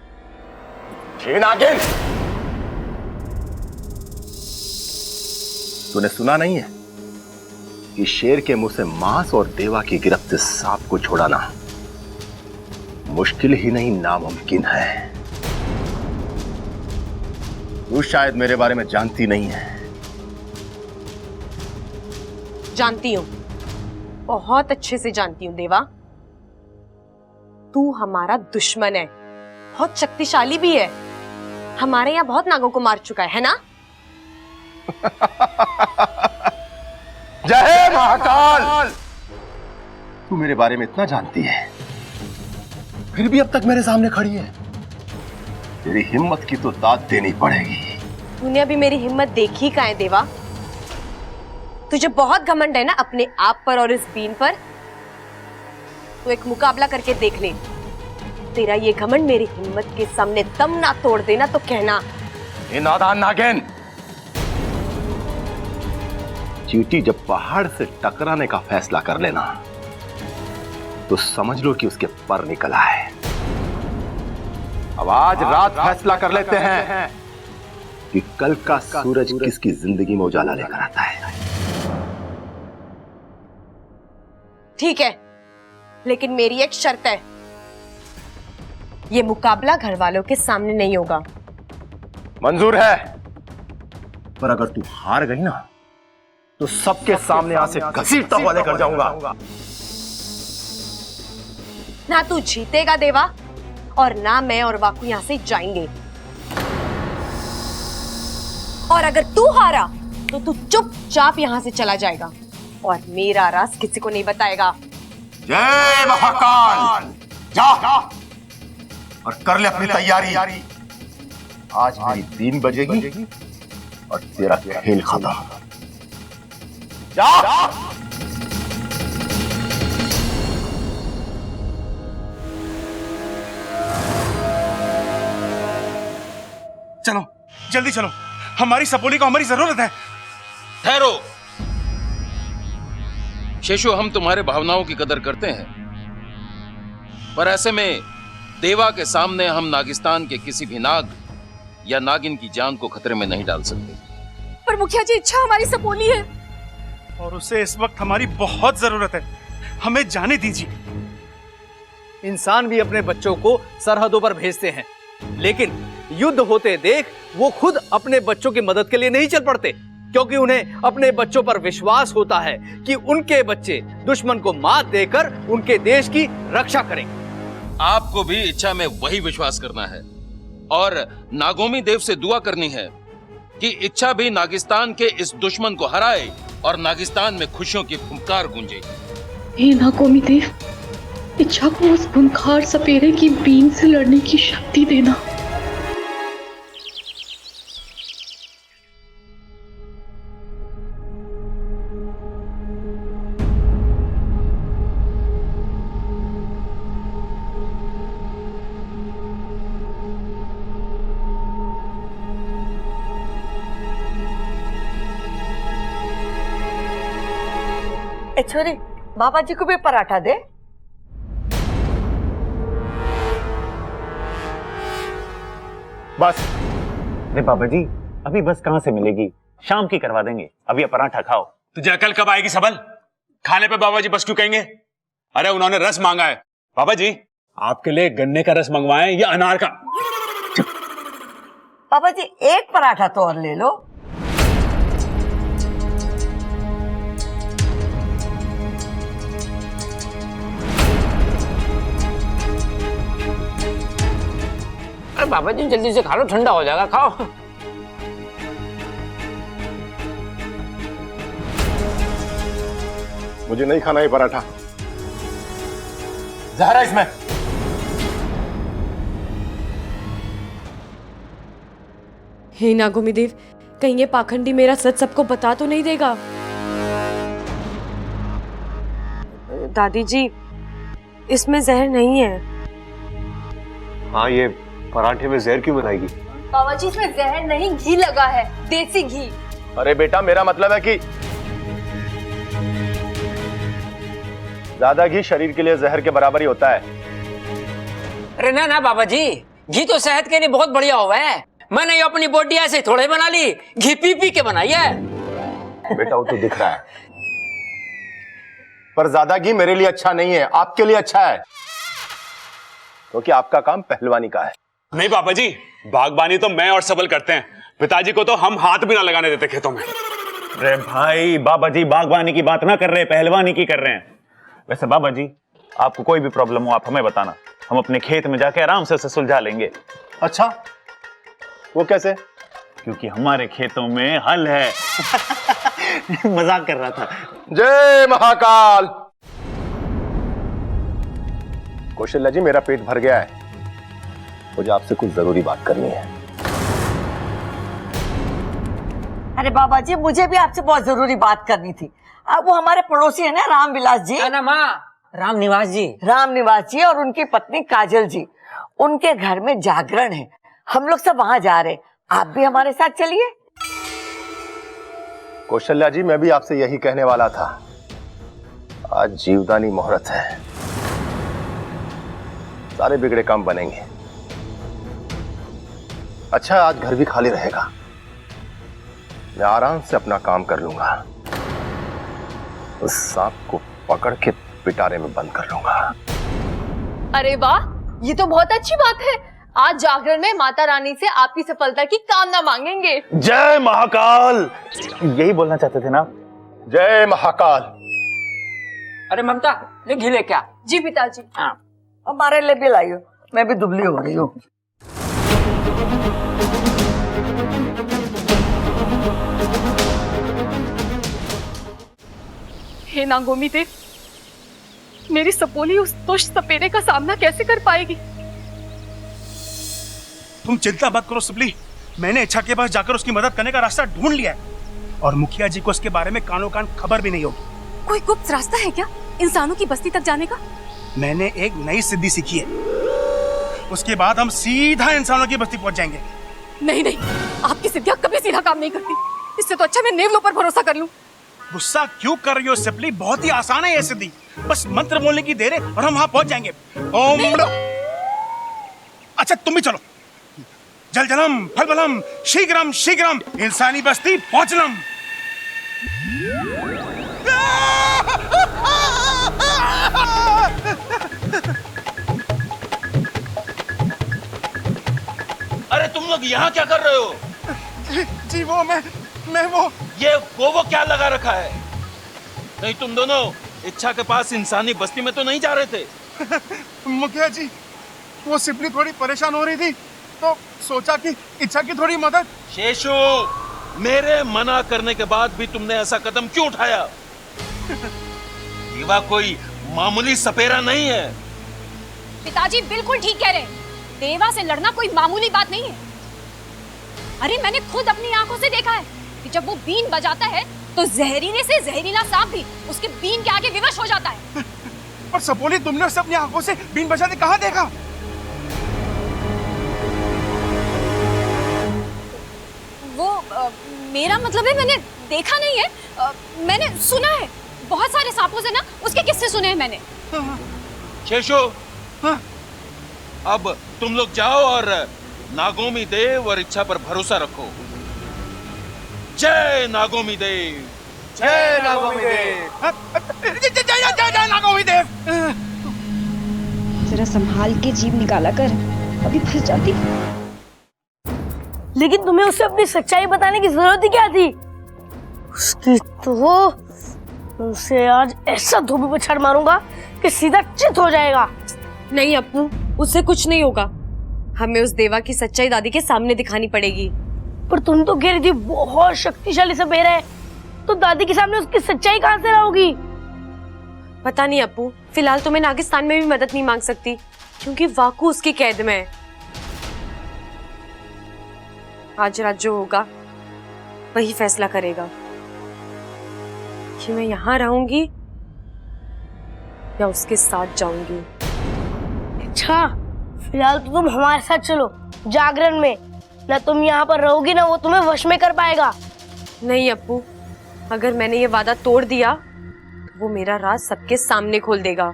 नागिन, तूने सुना नहीं है कि शेर के मुंह से मांस और देवा की गिरफ्त से सांप को छुड़ाना मुश्किल ही नहीं नामुमकिन है। तू शायद मेरे बारे में जानती नहीं है। जानती हूँ, बहुत अच्छे से जानती हूँ देवा। तू हमारा दुश्मन है, बहुत शक्तिशाली भी है। हमारे यहाँ बहुत नागों को मार चुका है ना? जय महाकाल! तू मेरे बारे में इतना जानती है, फिर भी अब तक मेरे सामने खड़ी है। तेरी हिम्मत की तो दाद देनी पड़ेगी। तूने अभी मेरी हिम्मत देखी कहाँ है देवा? तुझे बहुत घमंड है ना अपने आप पर और इस बीन पर। तो एक मुकाबला करके देख ले। तेरा ये घमंड मेरी हिम्मत के सामने दम ना तोड़ देना तो कहना। ए नादान नागिन, चींटी जब पहाड़ से टकराने का फैसला कर लेना तो समझ लो कि उसके पर निकला है। अब आज रात फैसला कर लेते हैं कि कल का सूरज किसकी जिंदगी में उजाला लेकर आता है। ठीक है, लेकिन मेरी एक शर्त है। ये मुकाबला घर वालों के सामने नहीं होगा। मंजूर है, पर अगर तू हार गई ना तो सबके सामने यहाँ से घसीटता हुआ लेकर जाऊंगा। ना तू जीतेगा देवा, और ना मैं और वाकू यहां से जाएंगे। और अगर तू हारा तो तू चुपचाप यहां से चला जाएगा और मेरा राज किसी को नहीं बताएगा। जय महाकाल! जा और कर ले अपनी तैयारी। आज मेरी 3 बजेगी और तेरा खेल खत्म। जा! चलो जल्दी चलो, हमारी सपोली को हमारी जरूरत है। ठहरो शेषु, हम तुम्हारे भावनाओं की कदर करते हैं, पर ऐसे में देवा के सामने हम नागिस्तान के किसी भी नाग या नागिन की जान को खतरे में नहीं डाल सकते। पर मुखिया जी, इच्छा हमारी सपोली है और उसे इस वक्त हमारी बहुत जरूरत है। हमें जाने दीजिए। इंसान भी अपने बच्चों को सरहदों पर भेजते हैं, लेकिन युद्ध होते देख वो खुद अपने बच्चों की मदद के लिए नहीं चल पड़ते, क्योंकि उन्हें अपने बच्चों पर विश्वास होता है कि उनके बच्चे दुश्मन को मात देकर उनके देश की रक्षा करेंगे। आपको भी इच्छा में वही विश्वास करना है और नागोमी देव से दुआ करनी है कि इच्छा भी नागिस्तान के इस दुश्मन को हराए और नागिस्तान में खुशियों की फुंकार गूंजे। हे नागोमी देव, इच्छा को उस खूंखार सपेरे की बीन से लड़ने की शक्ति देना। छोरी, बाबा जी को भी पराठा दे। बस। अरे बाबा जी, अभी बस कहां से मिलेगी? शाम की करवा देंगे, अभी ये पराठा खाओ। तुझे अकल कब आएगी सबल? खाने पे बाबा जी बस क्यों कहेंगे? अरे उन्होंने रस मांगा है। बाबा जी आपके लिए गन्ने का रस मंगवाएं या अनार का? बाबा जी एक पराठा तो और ले लो। अरे बाबा जी जल्दी से खा लो, ठंडा हो जाएगा, खाओ। मुझे नहीं खाना ये पराठा, जहर है इसमें। हे नागोमी देव, कहीं ये पाखंडी मेरा सच सबको बता तो नहीं देगा। दादी जी, इसमें जहर नहीं है। हाँ, ये पराठे में जहर क्यों बनाएगी? बाबा जी, इसमें जहर नहीं, घी लगा है, देसी घी। अरे बेटा, मेरा मतलब है कि ज्यादा घी शरीर के लिए जहर के बराबर ही होता है। अरे ना ना बाबा जी, घी तो सेहत के लिए बहुत बढ़िया हुआ है। मैंने अपनी बॉडी ऐसे थोड़े बना ली, घी पी पी के बनाई है। बेटा वो तो दिख रहा है, पर ज्यादा घी मेरे लिए अच्छा नहीं है, आपके लिए अच्छा है, क्योंकि आपका काम पहलवानी का है। नहीं पापा जी, बागबानी तो मैं और सबल करते हैं, पिताजी को तो हम हाथ भी ना लगाने देते खेतों में। अरे भाई, बाबा जी बागबानी की बात ना कर रहे, पहलवानी की कर रहे हैं। वैसे बाबा जी, आपको कोई भी प्रॉब्लम हो आप हमें बताना, हम अपने खेत में जाके आराम से उसे सुलझा लेंगे। अच्छा, वो कैसे? क्योंकि हमारे खेतों में हल है। मजाक कर रहा था। जय महाकाल। कौशल्या जी, मेरा पेट भर गया है, मुझे आपसे कुछ जरूरी बात करनी है। अरे बाबा जी, मुझे भी आपसे बहुत जरूरी बात करनी थी। अब वो हमारे पड़ोसी है ना, रामविलास जी। ना माँ, रामनिवास जी। रामनिवास जी और उनकी पत्नी काजल जी, उनके घर में जागरण है, हम लोग सब वहां जा रहे हैं, आप भी हमारे साथ चलिए। कौशल्या जी, मैं भी आपसे यही कहने वाला था, आज जीवदानी मुहूर्त है, सारे बिगड़े काम बनेंगे। अच्छा, आज घर भी खाली रहेगा, मैं आराम से अपना काम कर लूंगा, उस सांप को पकड़ के पिटारे में बंद कर लूंगा। अरे वाह, ये तो बहुत अच्छी बात है। आज जागरण में माता रानी से आपकी सफलता की कामना मांगेंगे। जय महाकाल, यही बोलना चाहते थे ना? जय महाकाल। अरे ममता, ले घी ले क्या? जी पिताजी। हाँ, हमारे लिए भी लाइयो, मैं भी दुबली हो रही हूँ। हे नागोमी देव, मेरी सपोली उस दुष्ट सपेरे का सामना कैसे कर पाएगी? तुम चिंता मत करो सबली, मैंने इच्छा के पास जाकर उसकी मदद करने का रास्ता ढूंढ लिया है, और मुखिया जी को उसके बारे में कानों कान खबर भी नहीं होगी। कोई गुप्त रास्ता है क्या इंसानों की बस्ती तक जाने का? मैंने एक नई सिद्धि सीखी है, उसके बाद हम सीधा इंसानों की बस्ती पहुंच जाएंगे। नहीं नहीं, आपकी सिद्धियां कभी सीधा काम नहीं करती, इससे तो अच्छा मैं नेवलों पर भरोसा कर लूं। गुस्सा क्यों कर रही हो सिपली, बहुत ही आसान है ये सिद्धि, बस मंत्र बोलने की देर है और हम वहां पहुंच जाएंगे। ओम। अच्छा तुम भी चलो। जल जलम फल बलम शीघ्रम शीघ्रम इंसानी बस्ती पहुंचलम। अरे तुम लोग यहाँ क्या कर रहे हो? जी वो मैं वो ये वो क्या लगा रखा है? नहीं तुम दोनों इच्छा के पास इंसानी बस्ती में तो नहीं जा रहे थे? मुखिया जी, वो सिपली थोड़ी परेशान हो रही थी तो सोचा कि इच्छा की थोड़ी मदद। शेषु, मेरे मना करने के बाद भी तुमने ऐसा कदम क्यों उठाया? देवा कोई मामूली सपेरा नहीं है। पिताजी बिल्कुल ठीक कह रहे हैं, देवा से लड़ना कोई मामूली बात नहीं है। अरे मैंने खुद अपनी आंखों से देखा है कि जब वो बीन बजाता है तो जहरीले से जहरीला सांप भी उसके बीन के आगे विवश हो जाता है। पर सपोली, तुमने उसे अपनी आंखों से बीन बजाते कहाँ देखा? वो मेरा मतलब है मैंने देखा नहीं है, मैंने सुना है। बहुत सारे सांपों से ना उसके किस्से सुने हैं मैंने। शेषु, अब तुम लोग जाओ और नागोमी देव और इच्छा पर भरोसा रखो। जय नागोमी देव, जय नागोमी देव, जय नागोमी देव। जरा संभाल के जीभ निकाला कर, अभी फंस जाती। लेकिन तुम्हें उसे अपनी सच्चाई बताने की जरूरत ही क्या थी? उसकी तो उसे आज ऐसा धोबी पर छड़ मारूंगा कि सीधा चित हो जाएगा। नहीं अप्पू, उससे कुछ नहीं होगा, हमें उस देवा की सच्चाई दादी के सामने दिखानी पड़ेगी। पर तुम तो कह रही थी बहुत शक्तिशाली सपेरा है, तो दादी के सामने उसकी सच्चाई कहां से लाओगी? पता नहीं अप्पू, फिलहाल तो मैं नागिस्तान में भी मदद नहीं मांग सकती क्योंकि वाकू उसकी कैद में है। आज रात जो होगा वही फैसला करेगा कि मैं यहाँ रहूंगी या उसके साथ जाऊंगी। अच्छा, फिलहाल तो तुम हमारे साथ चलो जागरण में। ना तुम यहाँ पर रहोगी ना वो तुम्हें वश में कर पाएगा। नहीं अप्पू, अगर मैंने ये वादा तोड़ दिया तो वो मेरा राज सबके सामने खोल देगा।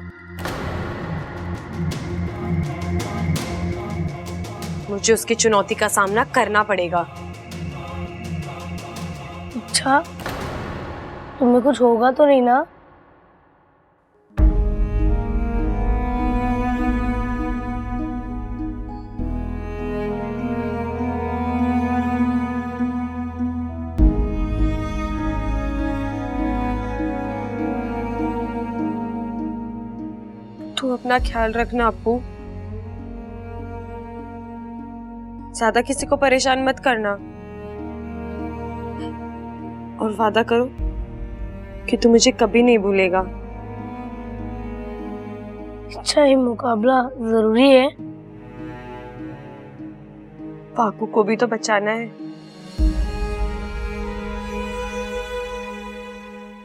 मुझे उसकी चुनौती का सामना करना पड़ेगा। अच्छा, तुम्हें कुछ होगा तो नहीं ना? तू अपना ख्याल रखना अप्पू, ज्यादा किसी को परेशान मत करना और वादा करो कि तू मुझे कभी नहीं भूलेगा। अच्छा, ये मुकाबला जरूरी है। पाकू को भी तो बचाना है।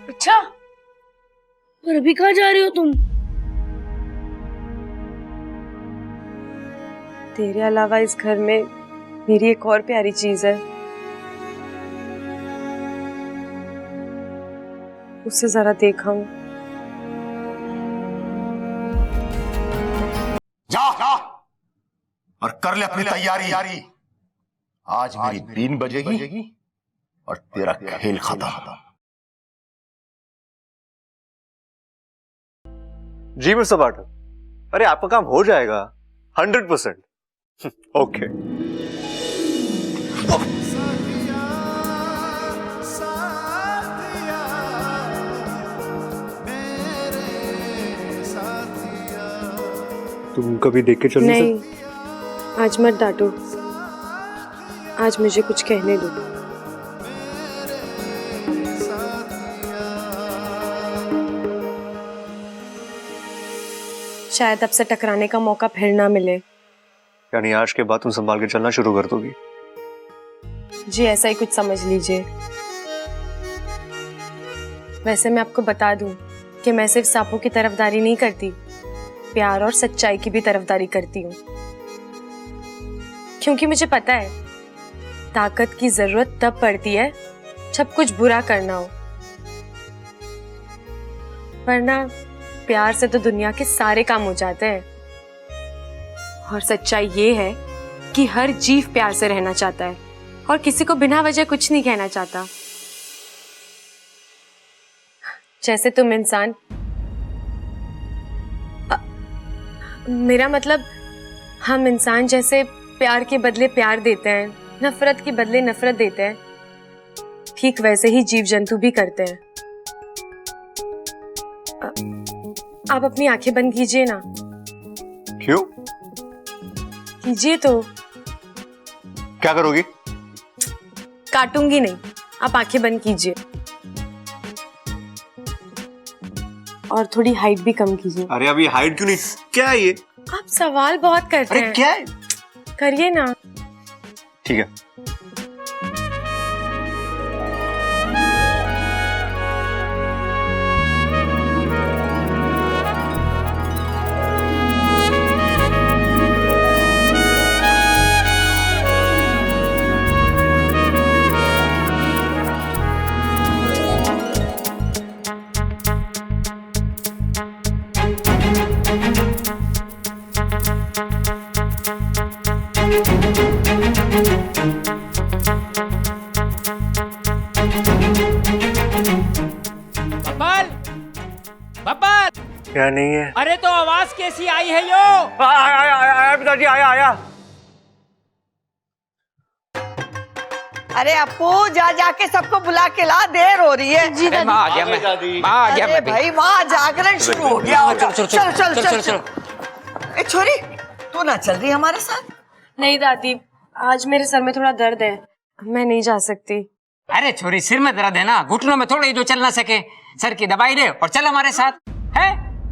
अच्छा, और अभी कहाँ जा रही हो तुम? तेरे अलावा इस घर में मेरी एक और प्यारी चीज है, उसे जरा देखा हूं। जा और कर ले अपनी तैयारी। आज मेरी बीन बजेगी और तेरा खेल खत्म। जी मिस्टर पाठक, अरे आपका काम हो जाएगा 100%। ओके। तुम कभी देख के चल नहीं, आज मत डांटो, आज मुझे कुछ कहने दो। शायद अब से टकराने का मौका फिर ना मिले। यानी आज के बाद तुम संभाल के चलना शुरू कर दोगी? जी ऐसा ही कुछ समझ लीजिए। वैसे मैं आपको बता दूं कि मैं सिर्फ सांपों की तरफदारी नहीं करती, प्यार और सच्चाई की भी तरफदारी करती हूँ। क्योंकि मुझे पता है ताकत की जरूरत तब पड़ती है जब कुछ बुरा करना हो, वरना प्यार से तो दुनिया के सारे काम हो जाते हैं। और सच्चाई ये है कि हर जीव प्यार से रहना चाहता है और किसी को बिना वजह कुछ नहीं कहना चाहता। जैसे तुम इंसान, मेरा मतलब हम इंसान जैसे प्यार के बदले प्यार देते हैं, नफरत के बदले नफरत देते हैं, ठीक वैसे ही जीव जंतु भी करते हैं। आप अपनी आंखें बंद कीजिए ना। क्यों? कीजिए तो। क्या करोगी? काटूंगी नहीं, आप आंखें बंद कीजिए और थोड़ी हाइट भी कम कीजिए। अरे अभी हाइट क्यों नहीं? क्या है ये? आप सवाल बहुत करते हैं। अरे क्या है? करिए ना। ठीक है। क्या नहीं है? अरे तो आवाज कैसी आई है यो? आया पिताजी, आया। अरे अपू, जा जाके सबको बुला के ला, देर हो रही है। जी दादी। माँ आ गया मैं। माँ आ गया मैं। भाई वहाँ जागरण शुरू हो गया होगा। चल। ए छोरी, तू ना चल रही हमारे साथ? नहीं दादी, आज मेरे सर में थोड़ा दर्द है, मैं नहीं जा सकती। अरे छोरी, सिर में दर्द है ना, घुटनों में थोड़ी जो चल ना सके, सर की दवाई ले और चल हमारे साथ। है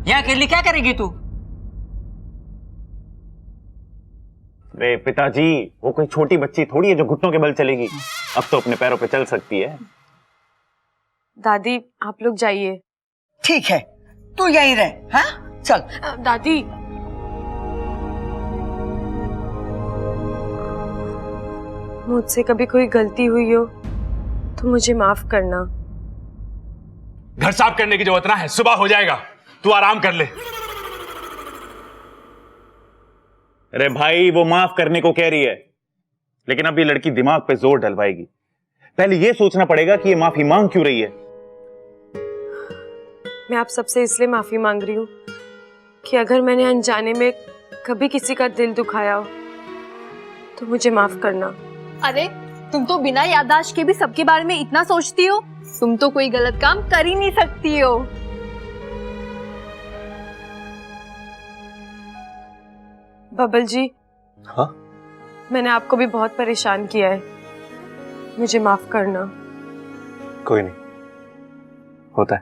यहाँ अकेली क्या करेगी तू? रे पिताजी, वो कोई छोटी बच्ची थोड़ी है जो घुटनों के बल चलेगी। अब तो अपने पैरों पे चल सकती है। दादी आप लोग जाइए। ठीक है, तू यहीं रह। हाँ चल। दादी मुझसे कभी कोई गलती हुई हो तो मुझे माफ करना। घर साफ करने की जरूरत ना है, सुबह हो जाएगा, तू आराम कर ले। अरे भाई, वो माफ करने को कह रही है, लेकिन अब ये लड़की दिमाग पे जोर डलवाएगी। पहले ये सोचना पड़ेगा कि ये माफी मांग क्यों रही है। मैं आप सबसे इसलिए माफी मांग रही हूँ कि अगर मैंने अनजाने में कभी किसी का दिल दुखाया हो तो मुझे माफ करना। अरे तुम तो बिना याददाश्त के भी सबके बारे में इतना सोचती हो। तुम तो कोई गलत काम कर ही नहीं सकती हो। बबल जी, हाँ? मैंने आपको भी बहुत परेशान किया है, मुझे माफ करना। कोई नहीं, होता है।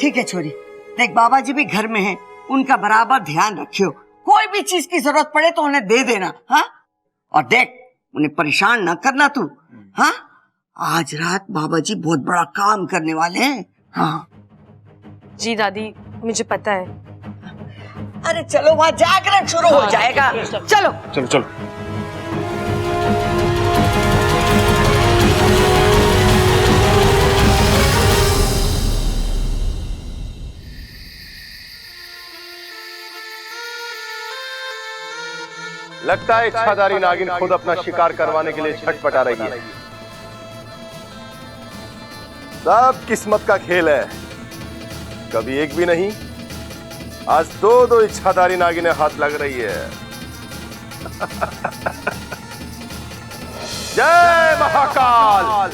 ठीक है छोरी, देख बाबा जी भी घर में हैं, उनका बराबर ध्यान रखियो। कोई भी चीज की जरूरत पड़े तो उन्हें दे देना। हाँ, और देख उन्हें परेशान ना करना तू। हाँ, आज रात बाबा जी बहुत बड़ा काम करने वाले हैं। हाँ जी दादी, मुझे पता है। अरे चलो, वहां जागरण शुरू हो जाएगा। चलो चलो चलो। लगता है इच्छाधारी नागिन खुद अपना शिकार करवाने के लिए छटपटा रही है। सब किस्मत का खेल है, कभी एक भी नहीं, आज दो इच्छाधारी नागिनें हाथ लग रही है। जय महाकाल।